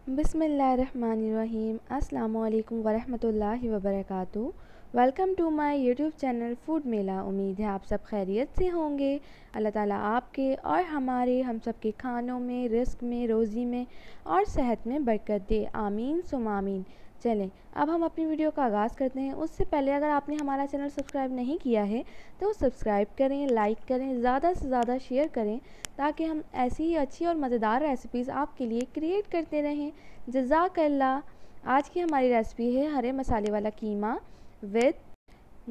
बिस्मिल्लाहिर्रहमानिर्रहीम। अस्सलामुअलैकुम वरहमतुल्लाहि वबरकातुहू। Welcome to my YouTube channel food Mela. उम्मीद है आप सब खैरियत से होंगे। अल्लाह ताला आपके और हमारे हम सब के खानों में, रिस्क में, रोज़ी में और सेहत में बरकत दे। आमीन सुम आमीन। चलें अब हम अपनी वीडियो का आगाज़ करते हैं। उससे पहले अगर आपने हमारा चैनल सब्सक्राइब नहीं किया है तो सब्सक्राइब करें, लाइक करें, ज़्यादा से ज़्यादा शेयर करें ताकि हम ऐसी ही अच्छी और मज़ेदार रेसिपीज़ आपके लिए क्रिएट करते रहें। जज़ाकल्लाह। आज की हमारी रेसिपी है हरे मसाले वाला कीमा विद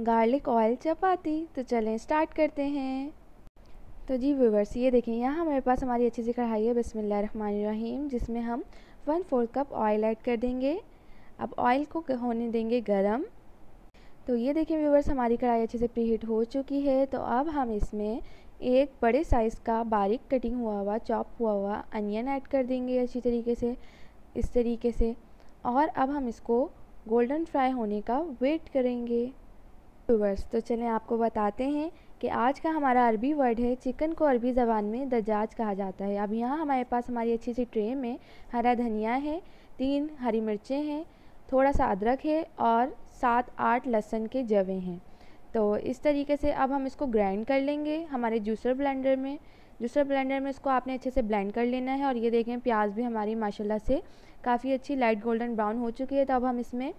गार्लिक ऑयल चपाती। तो चलें स्टार्ट करते हैं। तो जी व्यूवर्स, ये देखें यहाँ हमारे पास हमारी अच्छी सी कढ़ाई है बिस्मिल्लाहिर्रहमानिर्रहीम, जिसमें हम 1/4 कप ऑयल ऐड कर देंगे। अब ऑयल को होने देंगे गरम। तो ये देखिए व्यूवर्स, हमारी कढ़ाई अच्छे से प्रीहीट हो चुकी है। तो अब हम इसमें एक बड़े साइज़ का बारीक कटिंग हुआ हुआ, चॉप हुआ हुआ अनियन ऐड कर देंगे अच्छी तरीके से, इस तरीके से। और अब हम इसको गोल्डन फ्राई होने का वेट करेंगे। व्यूवर्स, तो चलें आपको बताते हैं कि आज का हमारा अरबी वर्ड है चिकन को अरबी ज़बान में दजाज कहा जाता है। अब यहाँ हमारे पास हमारी अच्छी सी ट्रे में हरा धनिया है, 3 हरी मिर्चें हैं, थोड़ा सा अदरक है और 7-8 लहसुन के जवे हैं। तो इस तरीके से अब हम इसको ग्राइंड कर लेंगे हमारे जूसर ब्लेंडर में। जूसर ब्लेंडर में इसको आपने अच्छे से ब्लेंड कर लेना है। और ये देखें प्याज भी हमारी माशाल्लाह से काफ़ी अच्छी लाइट गोल्डन ब्राउन हो चुकी है। तो अब हम इसमें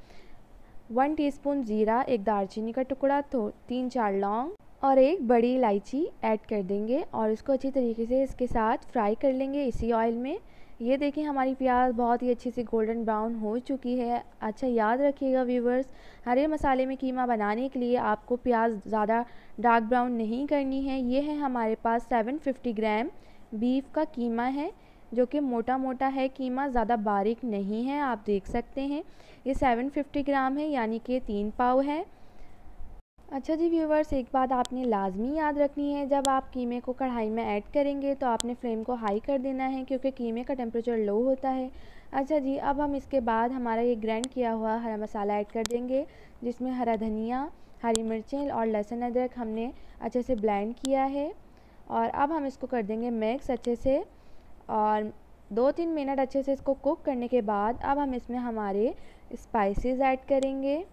1 टीस्पून ज़ीरा, एक दालचीनी का टुकड़ा, तो 3-4 लौंग और एक बड़ी इलायची ऐड कर देंगे और इसको अच्छी तरीके से इसके साथ फ्राई कर लेंगे इसी ऑयल में। ये देखिए हमारी प्याज बहुत ही अच्छी सी गोल्डन ब्राउन हो चुकी है। अच्छा याद रखिएगा व्यूवर्स, हरे मसाले में कीमा बनाने के लिए आपको प्याज ज़्यादा डार्क ब्राउन नहीं करनी है। ये है हमारे पास 750 ग्राम बीफ का कीमा है, जो कि मोटा मोटा है कीमा, ज़्यादा बारीक नहीं है। आप देख सकते हैं ये 750 ग्राम है, यानी कि 3 पाव है। अच्छा जी व्यूवर्स, एक बात आपने लाजमी याद रखनी है, जब आप कीमे को कढ़ाई में ऐड करेंगे तो आपने फ्लेम को हाई कर देना है, क्योंकि कीमे का टेम्परेचर लो होता है। अच्छा जी, अब हम इसके बाद हमारा ये ग्राइंड किया हुआ हरा मसाला ऐड कर देंगे, जिसमें हरा धनिया, हरी मिर्चें और लहसुन अदरक हमने अच्छे से ब्लेंड किया है। और अब हम इसको कर देंगे मिक्स अच्छे से, और 2-3 मिनट अच्छे से इसको कुक करने के बाद अब हम इसमें हमारे स्पाइसेस ऐड करेंगे।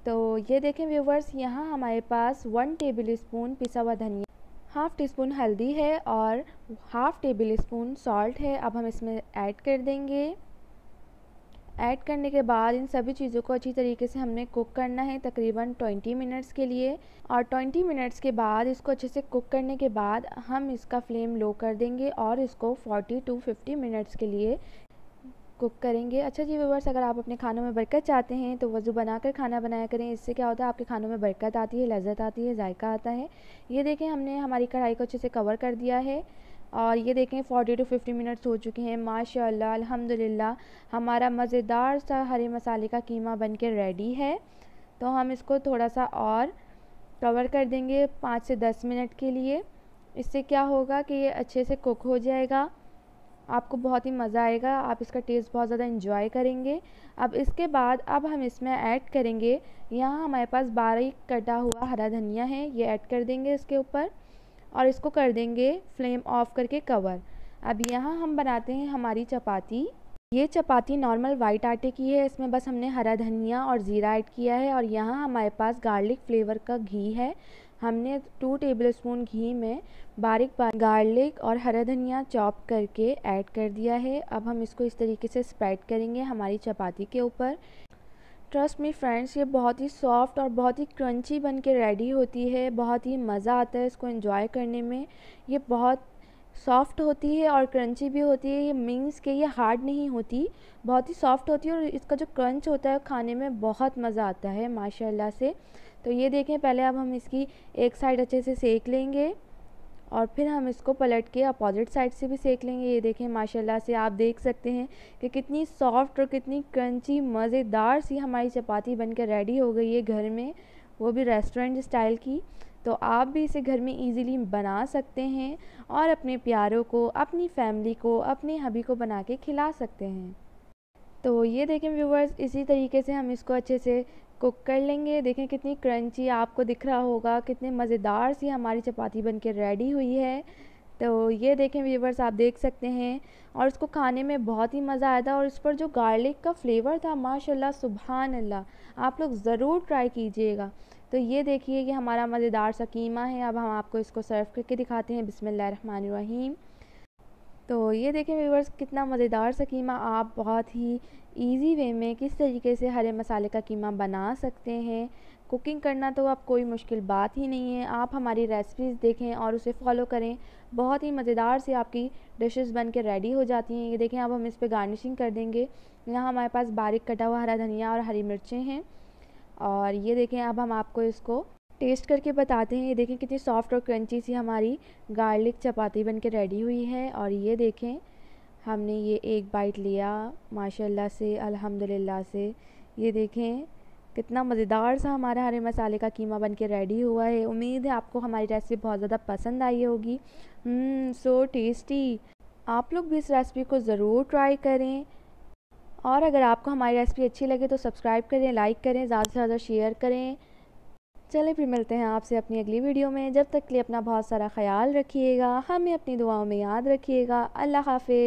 तो ये देखें व्यूवर्स, यहाँ हमारे पास 1 टेबल स्पून पिसा हुआ धनिया, हाफ़ टी स्पून हल्दी है और हाफ़ टेबल स्पून सॉल्ट है। अब हम इसमें ऐड कर देंगे। ऐड करने के बाद इन सभी चीज़ों को अच्छी तरीके से हमने कुक करना है तकरीबन 20 मिनट्स के लिए। और 20 मिनट्स के बाद इसको अच्छे से कुक करने के बाद हम इसका फ्लेम लो कर देंगे और इसको 40 to 50 मिनट्स के लिए कुक करेंगे। अच्छा जी व्यूवर्स, अगर आप अपने खानों में बरकत चाहते हैं तो वज़ू बनाकर खाना बनाया करें। इससे क्या होता है, आपके खानों में बरकत आती है, लज़्ज़त आती है, जायका आता है। ये देखें हमने हमारी कढ़ाई को अच्छे से कवर कर दिया है और ये देखें 40 to 50 मिनट्स हो चुके हैं। माशाल्लाह अल्हम्दुलिल्लाह हमारा मज़ेदार सा हरे मसाले का कीमा बन के रेडी है। तो हम इसको थोड़ा सा और कवर कर देंगे 5 से 10 मिनट के लिए। इससे क्या होगा कि ये अच्छे से कुक हो जाएगा, आपको बहुत ही मज़ा आएगा, आप इसका टेस्ट बहुत ज़्यादा इंजॉय करेंगे। अब इसके बाद अब हम इसमें ऐड करेंगे, यहाँ हमारे पास बारीक कटा हुआ हरा धनिया है, ये ऐड कर देंगे इसके ऊपर और इसको कर देंगे फ्लेम ऑफ करके कवर। अब यहाँ हम बनाते हैं हमारी चपाती। ये चपाती नॉर्मल वाइट आटे की है, इसमें बस हमने हरा धनिया और ज़ीरा ऐड किया है। और यहाँ हमारे पास गार्लिक फ्लेवर का घी है, हमने 2 टेबलस्पून घी में बारीक गार्लिक और हरा धनिया चॉप करके ऐड कर दिया है। अब हम इसको इस तरीके से स्प्रेड करेंगे हमारी चपाती के ऊपर। ट्रस्ट मी फ्रेंड्स, ये बहुत ही सॉफ्ट और बहुत ही क्रंची बन के रेडी होती है। बहुत ही मज़ा आता है इसको एंजॉय करने में। ये बहुत सॉफ्ट होती है और क्रंची भी होती है। ये मीन्स कि ये हार्ड नहीं होती, बहुत ही सॉफ्ट होती है और इसका जो क्रंच होता है खाने में बहुत मज़ा आता है माशाल्लाह से। तो ये देखें, पहले अब हम इसकी एक साइड अच्छे से सेक लेंगे और फिर हम इसको पलट के अपोजिट साइड से भी सेक लेंगे। ये देखें माशाल्लाह से आप देख सकते हैं कि कितनी सॉफ्ट और कितनी क्रंची मज़ेदार सी हमारी चपाती बनकर रेडी हो गई है घर में, वो भी रेस्टोरेंट स्टाइल की। तो आप भी इसे घर में इजीली बना सकते हैं और अपने प्यारों को, अपनी फैमिली को, अपने हबी को बना के खिला सकते हैं। तो ये देखें व्यूवर्स, इसी तरीके से हम इसको अच्छे से कुक कर लेंगे। देखें कितनी क्रंची, आपको दिख रहा होगा कितने मज़ेदार सी हमारी चपाती बनके रेडी हुई है। तो ये देखें व्यूवर्स, आप देख सकते हैं, और इसको खाने में बहुत ही मज़ा आया था। और इस पर जो गार्लिक का फ्लेवर था, माशाल्लाह सुभान अल्लाह, आप लोग ज़रूर ट्राई कीजिएगा। तो ये देखिए, ये हमारा मज़ेदार सा कीमा है। अब हम आपको इसको सर्व करके दिखाते हैं। बिस्मिल्लाहिर्रहमानिर्रहीम। तो ये देखें व्यूवर्स, कितना मज़ेदार सा कीमा आप बहुत ही इजी वे में किस तरीके से हरे मसाले का कीमा बना सकते हैं। कुकिंग करना तो अब कोई मुश्किल बात ही नहीं है। आप हमारी रेसिपीज़ देखें और उसे फॉलो करें, बहुत ही मज़ेदार से आपकी डिशेस बन के रेडी हो जाती हैं। ये देखें, अब हम इस पर गार्निशिंग कर देंगे। यहाँ हमारे पास बारीक कटा हुआ हरा धनिया और हरी मिर्चें हैं। और ये देखें, अब हम आपको इसको टेस्ट करके बताते हैं। ये देखें कितनी सॉफ्ट और क्रंची सी हमारी गार्लिक चपाती बन के रेडी हुई है। और ये देखें, हमने ये एक बाइट लिया माशाल्लाह से, अल्हम्दुलिल्लाह से। ये देखें कितना मज़ेदार सा हमारा हरे मसाले का कीमा बन के रेडी हुआ है। उम्मीद है आपको हमारी रेसिपी बहुत ज़्यादा पसंद आई होगी। So tasty. आप लोग भी इस रेसिपी को ज़रूर ट्राई करें। और अगर आपको हमारी रेसिपी अच्छी लगे तो सब्सक्राइब करें, लाइक करें, ज़्यादा से ज़्यादा शेयर करें। चलें फिर मिलते हैं आपसे अपनी अगली वीडियो में। जब तक के लिए अपना बहुत सारा ख्याल रखिएगा, हमें अपनी दुआओं में याद रखिएगा। अल्लाह हाफ़िज़।